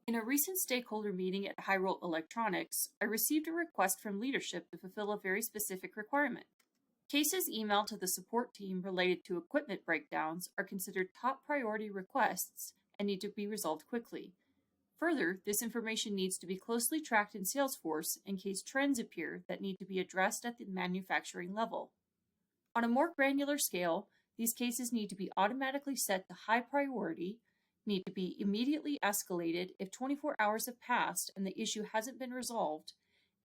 In a recent stakeholder meeting at Hyrule Electronics, I received a request from leadership to fulfill a very specific requirement. Cases emailed to the support team related to equipment breakdowns are considered top priority requests and need to be resolved quickly. Further, this information needs to be closely tracked in Salesforce in case trends appear that need to be addressed at the manufacturing level. On a more granular scale, these cases need to be automatically set to high priority, need to be immediately escalated if 24 hours have passed and the issue hasn't been resolved,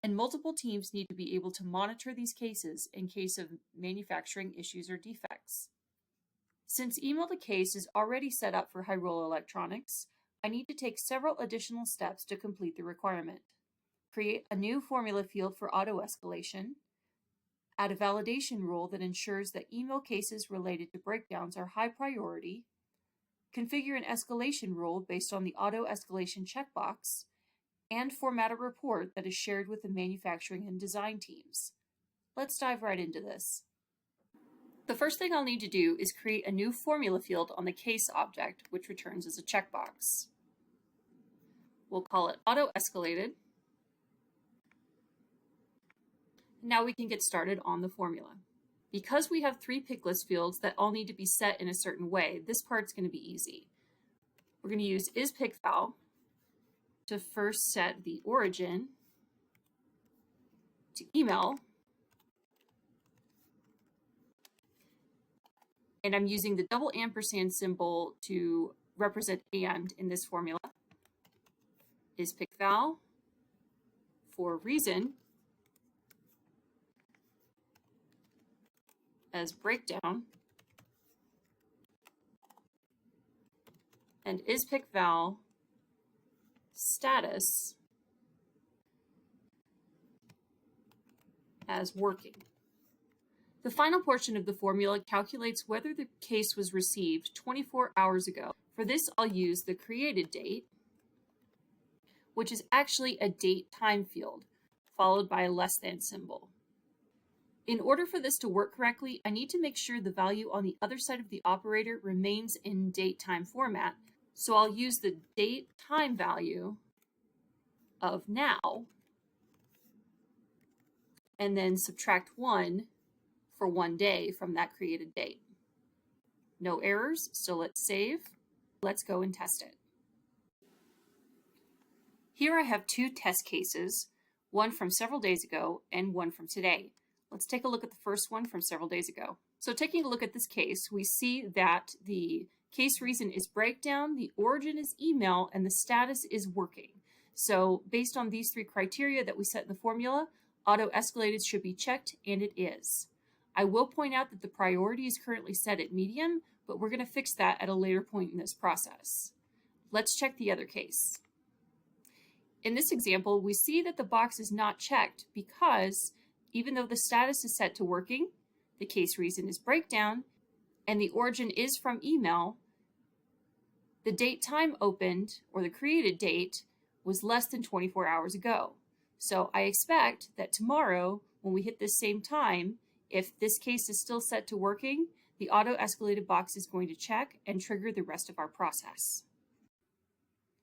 and multiple teams need to be able to monitor these cases in case of manufacturing issues or defects. Since Email to Case is already set up for Hyrule Electronics, I need to take several additional steps to complete the requirement. Create a new formula field for auto-escalation, add a validation rule that ensures that email cases related to breakdowns are high priority, configure an escalation rule based on the auto-escalation checkbox, and format a report that is shared with the manufacturing and design teams. Let's dive right into this. The first thing I'll need to do is create a new formula field on the case object, which returns as a checkbox. We'll call it auto-escalated. Now we can get started on the formula. Because we have 3 pick list fields that all need to be set in a certain way, this part's going to be easy. We're going to use isPickVal to first set the origin to email, and I'm using the double ampersand symbol to represent and in this formula. isPickVal for reason as breakdown, and isPickVal status as working. The final portion of the formula calculates whether the case was received 24 hours ago. For this, I'll use the created date, which is actually a date time field, followed by a less than symbol. In order for this to work correctly, I need to make sure the value on the other side of the operator remains in date time format, so I'll use the date time value of now, and then subtract 1 for 1 day from that created date. No errors, so let's save. Let's go and test it. Here I have 2 test cases, one from several days ago and one from today. Let's take a look at the first one from several days ago. So taking a look at this case, we see that the case reason is breakdown, the origin is email, and the status is working. So based on these 3 criteria that we set in the formula, auto-escalated should be checked, and it is. I will point out that the priority is currently set at medium, but we're going to fix that at a later point in this process. Let's check the other case. In this example, we see that the box is not checked because even though the status is set to working, the case reason is breakdown, and the origin is from email, the date time opened, or the created date, was less than 24 hours ago. So I expect that tomorrow, when we hit this same time, if this case is still set to working, the auto-escalated box is going to check and trigger the rest of our process.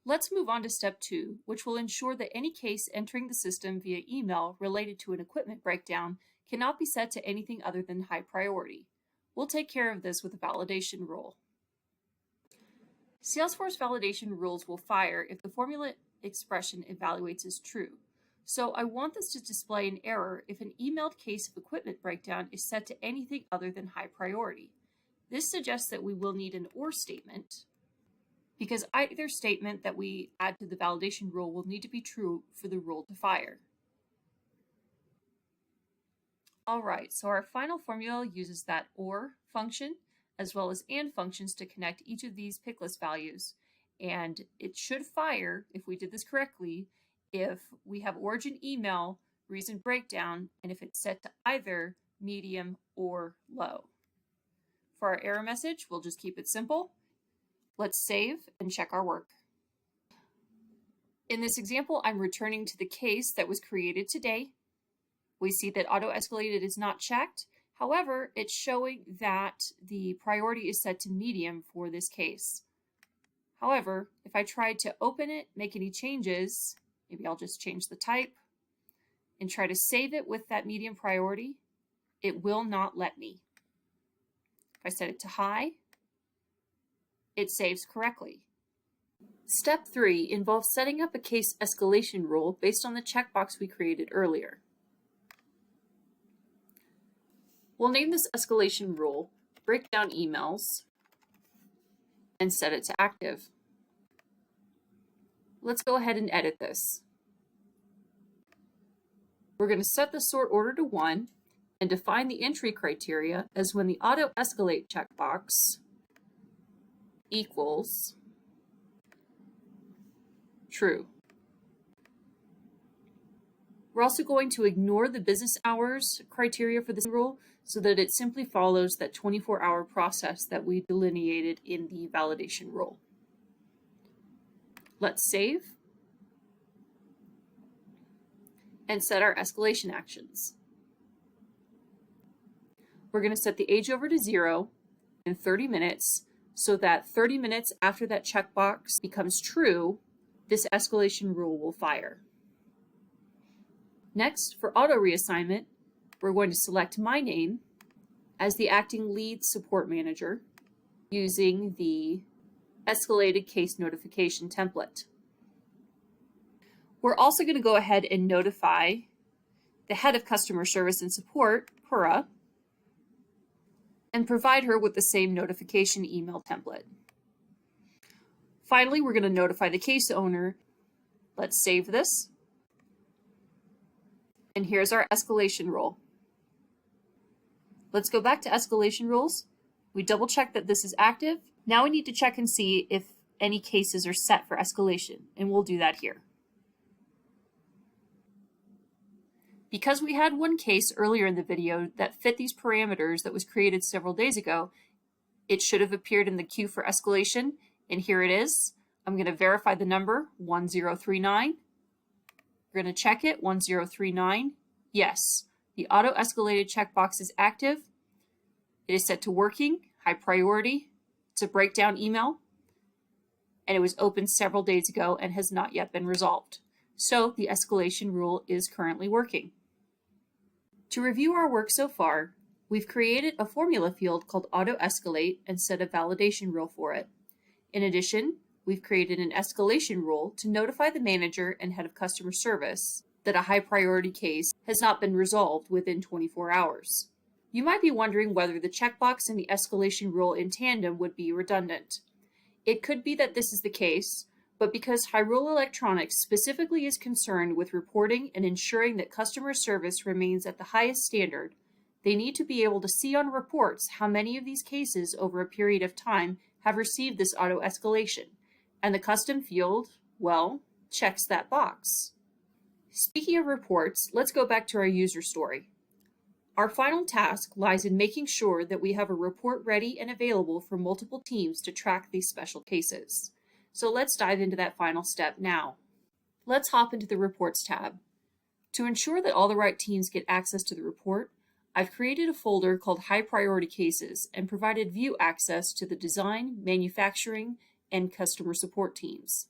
Let's move on to step 2, which will ensure that any case entering the system via email related to an equipment breakdown cannot be set to anything other than high priority. We'll take care of this with a validation rule. Salesforce validation rules will fire if the formula expression evaluates as true. So I want this to display an error if an emailed case of equipment breakdown is set to anything other than high priority. This suggests that we will need an OR statement, because either statement that we add to the validation rule will need to be true for the rule to fire. All right, so our final formula uses that OR function as well as AND functions to connect each of these pick list values. And it should fire, if we did this correctly, if we have origin email, reason breakdown, and if it's set to either medium or low. For our error message, we'll just keep it simple. Let's save and check our work. In this example, I'm returning to the case that was created today. We see that auto-escalated is not checked. However, it's showing that the priority is set to medium for this case. However, if I tried to open it, make any changes, maybe I'll just change the type and try to save it with that medium priority, it will not let me. If I set it to high, it saves correctly. Step 3 involves setting up a case escalation rule based on the checkbox we created earlier. We'll name this escalation rule Breakdown Emails and set it to active. Let's go ahead and edit this. We're going to set the sort order to 1 and define the entry criteria as when the auto escalate checkbox equals true. We're also going to ignore the business hours criteria for this rule so that it simply follows that 24-hour process that we delineated in the validation rule. Let's save and set our escalation actions. We're going to set the age over to 0 in 30 minutes so that 30 minutes after that checkbox becomes true, this escalation rule will fire. Next, for auto reassignment, we're going to select my name as the acting lead support manager using the escalated case notification template. We're also going to go ahead and notify the head of customer service and support, Pura, and provide her with the same notification email template. Finally, we're going to notify the case owner. Let's save this. And here's our escalation rule. Let's go back to escalation rules. We double check that this is active. Now we need to check and see if any cases are set for escalation, and we'll do that here. Because we had one case earlier in the video that fit these parameters that was created several days ago, it should have appeared in the queue for escalation, and here it is. I'm going to verify the number, 1039. We're going to check it, 1039. Yes, the auto-escalated checkbox is active. It is set to working, high priority. It's a breakdown email, and it was opened several days ago and has not yet been resolved. So the escalation rule is currently working. To review our work so far, we've created a formula field called auto-escalate and set a validation rule for it. In addition, we've created an escalation rule to notify the manager and head of customer service that a high priority case has not been resolved within 24 hours. You might be wondering whether the checkbox and the escalation rule in tandem would be redundant. It could be that this is the case, but because Hyrule Electronics specifically is concerned with reporting and ensuring that customer service remains at the highest standard, they need to be able to see on reports how many of these cases over a period of time have received this auto escalation. And the custom field, well, checks that box. Speaking of reports, let's go back to our user story. Our final task lies in making sure that we have a report ready and available for multiple teams to track these special cases. So let's dive into that final step now. Let's hop into the Reports tab. To ensure that all the right teams get access to the report, I've created a folder called High Priority Cases and provided view access to the design, manufacturing, and customer support teams.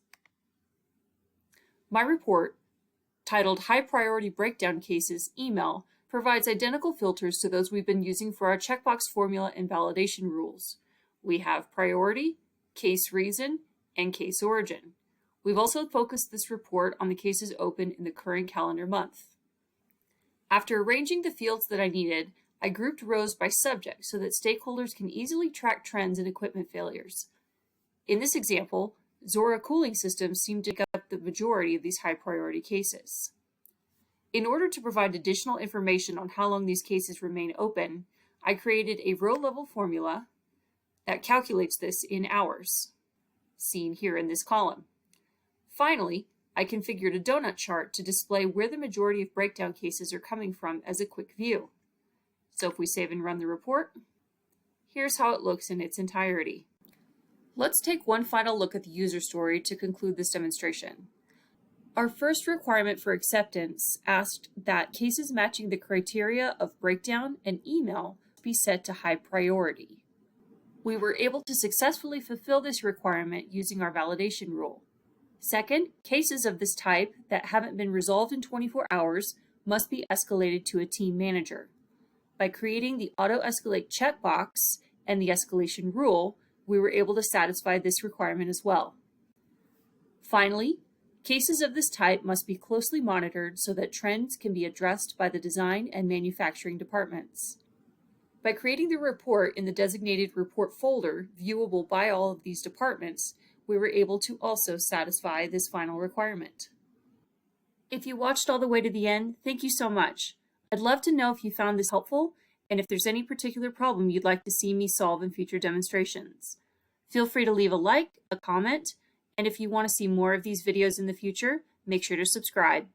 My report, titled High Priority Breakdown Cases Email, provides identical filters to those we've been using for our checkbox formula and validation rules. We have priority, case reason, and case origin. We've also focused this report on the cases open in the current calendar month. After arranging the fields that I needed, I grouped rows by subject so that stakeholders can easily track trends in equipment failures. In this example, Zora cooling systems seem to make up the majority of these high priority cases. In order to provide additional information on how long these cases remain open, I created a row-level formula that calculates this in hours, seen here in this column. Finally, I configured a donut chart to display where the majority of breakdown cases are coming from as a quick view. So if we save and run the report, here's how it looks in its entirety. Let's take one final look at the user story to conclude this demonstration. Our first requirement for acceptance asked that cases matching the criteria of breakdown and email be set to high priority. We were able to successfully fulfill this requirement using our validation rule. Second, cases of this type that haven't been resolved in 24 hours must be escalated to a team manager. By creating the auto-escalate checkbox and the escalation rule, we were able to satisfy this requirement as well. Finally, cases of this type must be closely monitored so that trends can be addressed by the design and manufacturing departments. By creating the report in the designated report folder, viewable by all of these departments, we were able to also satisfy this final requirement. If you watched all the way to the end, thank you so much. I'd love to know if you found this helpful and if there's any particular problem you'd like to see me solve in future demonstrations. Feel free to leave a like, a comment, and if you want to see more of these videos in the future, make sure to subscribe.